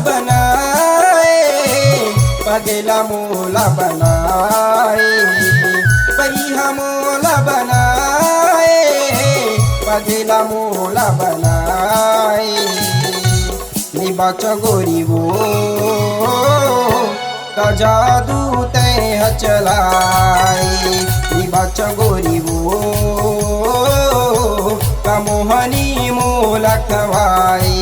बनाए पगला मोला बनाए पहिया मोला बनाए पगला मोला बनाए निबाच गोरी वो का जादू तय चलाए निबाच गोरी वो का मोहनी मोला खवाए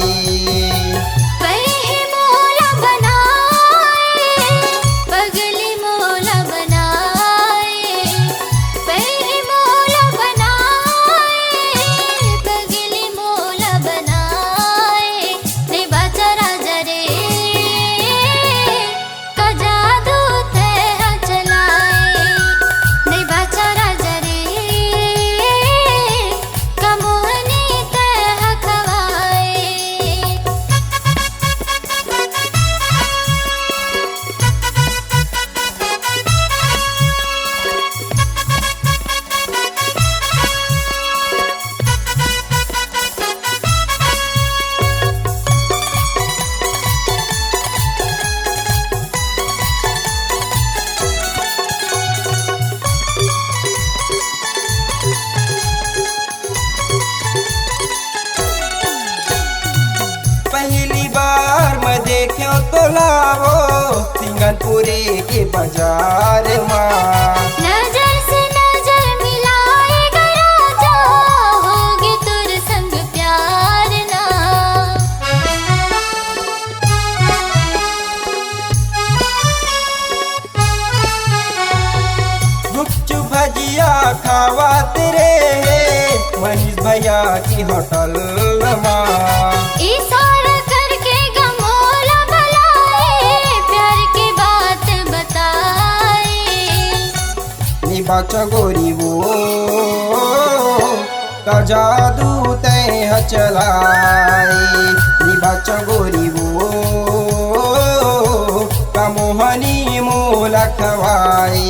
पहली बार मैं देखो तो लावो सिंगनपुरे के बाजार माँ नजर से नजर मिलाएगा राजा होगी तुर संग प्यार ना गुपचुप भजिया खावा तेरे मनीष भैया की होटल माँ इशारा करके गमोला बुलाए प्यार की बात बताए निबाच गोरी वो का जादू तय चलाए निबाच गोरी वो का मोहनी मोला खवाए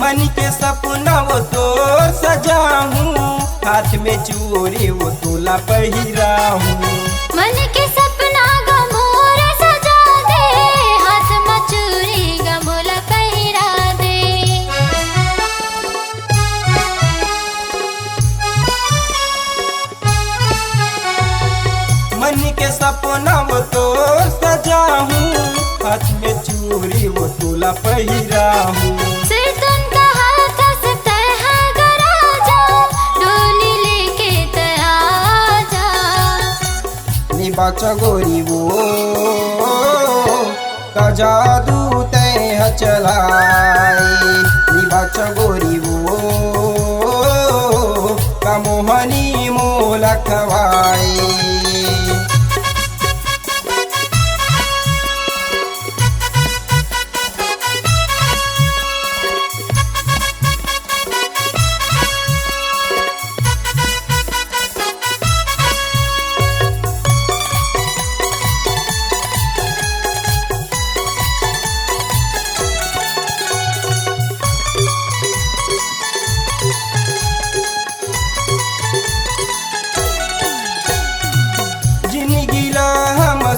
मन के सपना वो तो सजाऊं हाथ में चूड़ी वो तोला पहिरा हूँ मन के सपना गमोर सजा दे हाथ में चूड़ी गमोला पहिरा दे मन के सपना वो तो सजाऊं हाथ में चूड़ी वो तोला पहिरा हूँ निबाच गोरी वो का जादू तय चलाए निबाच गोरी वो का मोहनी मोला खवाए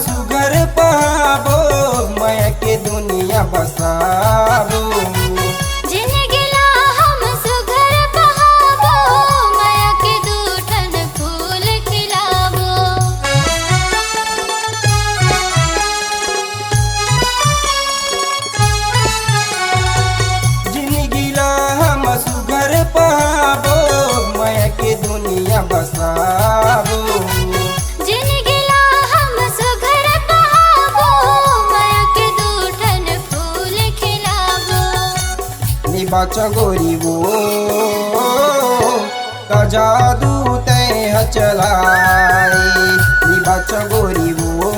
सुघर पाबो माया के दुनिया बसाबो जिंदगी ला हम सुघर पाबो माया के दूठन फूल खिलाबो जिंदगी ला हम सुघर पाबो माया के दुनिया बसाबो निबाच गोरी वो का जादू तय चलाए निबाच गोरी वो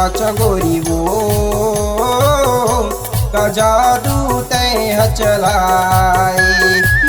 सच गोरी वो का जादू तय चलाई।